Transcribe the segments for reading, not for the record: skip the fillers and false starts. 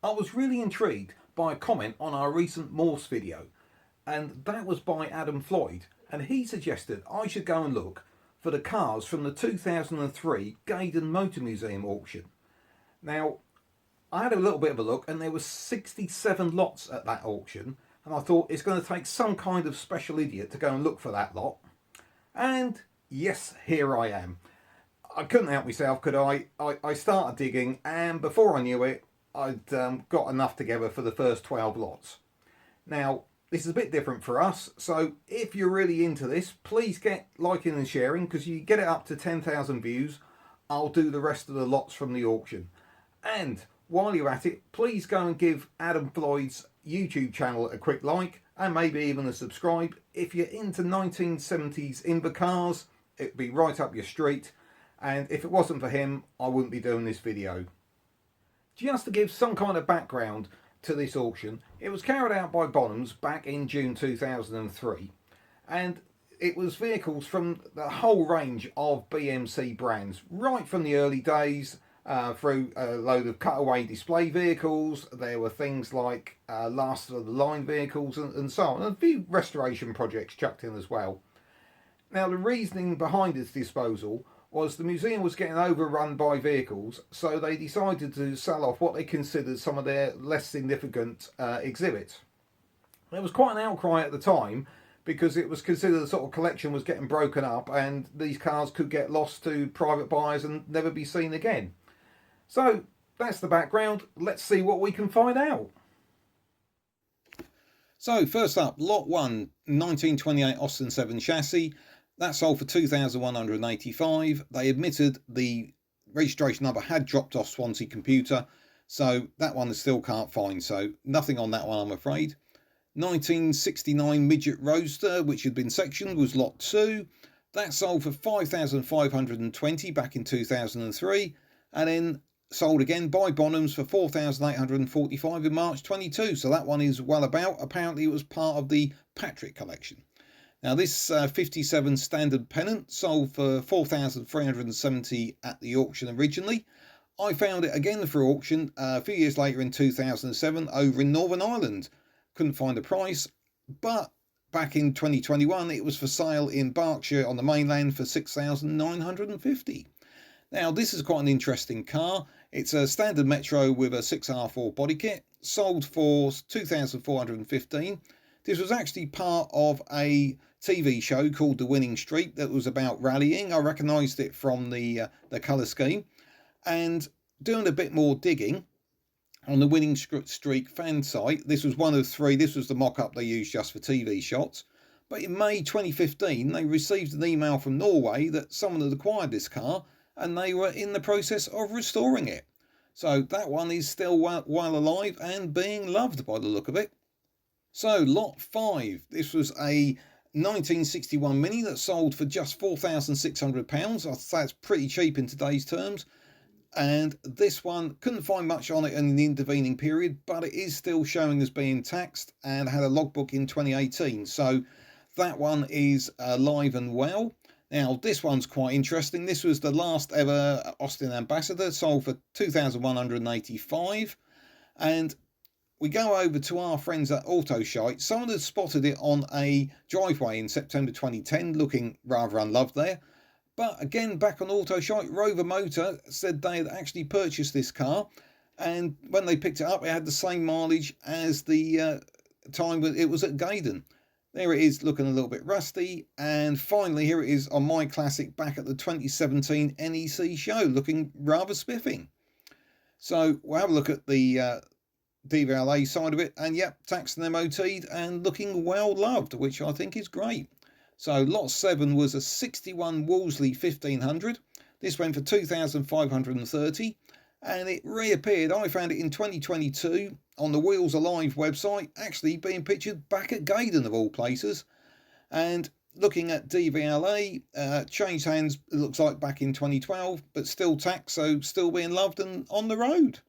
I was really intrigued by a comment on our recent Morse video, and that was by Adam Floyd, and he suggested I should go and look for the cars from the 2003 Gaydon Motor Museum auction. Now, I had a little bit of a look, and there were 67 lots at that auction, and I thought it's going to take some kind of special idiot to go and look for that lot. And yes, here I am. I couldn't help myself, could I? I started digging, and before I knew it, I'd got enough together for the first 12 lots. Now, this is a bit different for us, so if you're really into this, please get liking and sharing, because you get it up to 10,000 views, I'll do the rest of the lots from the auction. And while you're at it, please go and give Adam Floyd's YouTube channel a quick like, and maybe even a subscribe. If you're into 1970s Inver cars, it'd be right up your street, and if it wasn't for him, I wouldn't be doing this video. Just to give some kind of background to this auction, it was carried out by Bonhams back in June 2003, and it was vehicles from the whole range of BMC brands, right from the early days through a load of cutaway display vehicles. There were things like last of the line vehicles and so on, and a few restoration projects chucked in as well. Now, the reasoning behind its disposal was the museum was getting overrun by vehicles, so they decided to sell off what they considered some of their less significant exhibits. There was quite an outcry at the time, because it was considered the sort of collection was getting broken up, and these cars could get lost to private buyers and never be seen again. So that's the background. Let's see what we can find out. So first up, lot 1, 1928 Austin 7 chassis. That sold for $2,185. They admitted the registration number had dropped off Swansea Computer, so that one I still can't find, so nothing on that one, I'm afraid. 1969 Midget Roadster, which had been sectioned, was lot 2. That sold for $5,520 back in 2003, and then sold again by Bonhams for $4,845 in March 22. So that one is well about. Apparently it was part of the Patrick collection. Now this 57 standard Pennant sold for $4,370 at the auction originally. I found it again for auction a few years later in 2007 over in Northern Ireland. Couldn't find a price, but back in 2021 it was for sale in Berkshire on the mainland for $6,950. Now this is quite an interesting car. It's a standard Metro with a 6R4 body kit, sold for $2,415. This was actually part of a TV show called The Winning Streak that was about rallying. I recognised it from the colour scheme, and doing a bit more digging on the Winning Streak fan site. This was one of 3. This was the mock-up they used just for TV shots. But in May 2015, they received an email from Norway that someone had acquired this car, and they were in the process of restoring it. So that one is still well alive and being loved by the look of it. So lot 5, this was a 1961 Mini that sold for just £4,600. I'd say it's pretty cheap in today's terms. And this one, couldn't find much on it in the intervening period, but it is still showing as being taxed and had a logbook in 2018. So that one is alive and well. Now this one's quite interesting. This was the last ever Austin Ambassador, sold for $2,185. And we go over to our friends at Autoshite. Someone had spotted it on a driveway in September 2010, looking rather unloved there. But again, back on Autoshite, Rover Motor said they had actually purchased this car, and when they picked it up, it had the same mileage as the time it was at Gaydon. There it is, looking a little bit rusty. And finally, here it is on My Classic back at the 2017 NEC show, looking rather spiffing. So we'll have a look at the DVLA side of it, and yep, taxed and MOT'd and looking well loved, which I think is great. So lot 7 was a 61 Wolseley 1500. This went for $2,530, and it reappeared. I found it in 2022 on the Wheels Alive website, actually being pictured back at Gaydon of all places. And looking at DVLA, changed hands, it looks like back in 2012, but still taxed, so still being loved and on the road.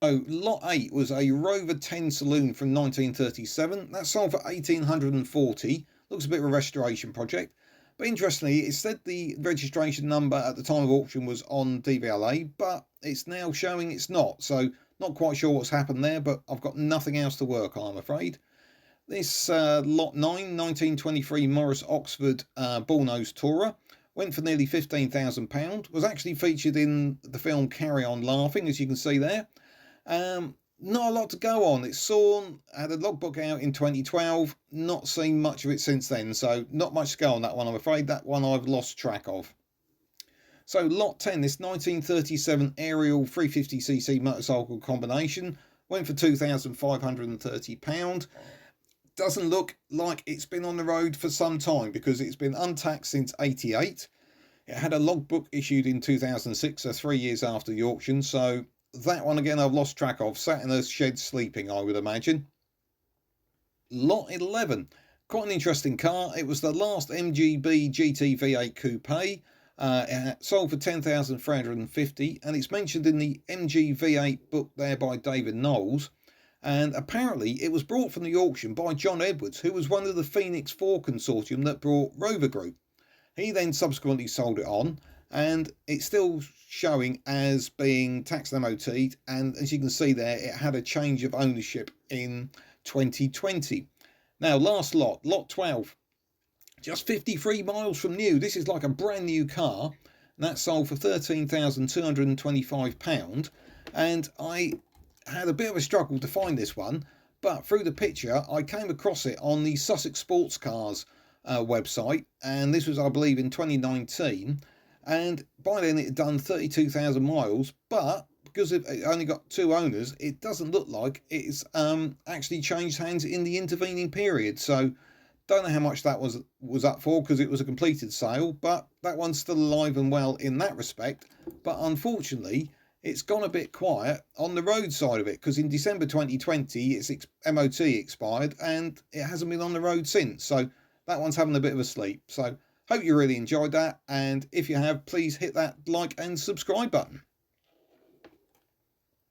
So lot 8 was a Rover 10 Saloon from 1937. That sold for $1,840. Looks a bit of a restoration project. But interestingly, it said the registration number at the time of auction was on DVLA, but it's now showing it's not. So Not quite sure what's happened there, but I've got nothing else to work on, I'm afraid. This Lot 9 1923 Morris Oxford Bullnose Tourer went for nearly £15,000. Was actually featured in the film Carry On Laughing, as you can see there. Not a lot to go on. It's Sawn, had a logbook out in 2012, not seen much of it since then, so not much to go on that one, I'm afraid. That one I've lost track of. So Lot 10, this 1937 Ariel 350cc motorcycle combination, went for £2,530. Doesn't look like it's been on the road for some time because it's been untaxed since 88. It had a logbook issued in 2006, so 3 years after the auction, so that one again I've lost track of. Sat in a shed sleeping, I would imagine. Lot 11, quite an interesting car. It was the last MGB GT V8 Coupe. It sold for $10,350, and it's mentioned in the MG V8 book there by David Knowles. And apparently it was brought from the auction by John Edwards, who was one of the Phoenix 4 consortium that brought Rover Group. He then subsequently sold it on, and it's still showing as being taxed and MOT'd, and as you can see there, it had a change of ownership in 2020. Now, last lot, Lot 12, just 53 miles from new. This is like a brand new car, and that sold for £13,225, and I had a bit of a struggle to find this one, but through the picture I came across it on the Sussex Sports Cars website, and this was, I believe, in 2019, and by then it had done 32,000 miles, but because it only got 2 owners, it doesn't look like it's actually changed hands in the intervening period. So don't know how much that was up for, because it was a completed sale, but that one's still alive and well in that respect. But unfortunately it's gone a bit quiet on the road side of it, because in December 2020 its MOT expired and it hasn't been on the road since, so that one's having a bit of a sleep. So hope you really enjoyed that, and if you have, please hit that like and subscribe button.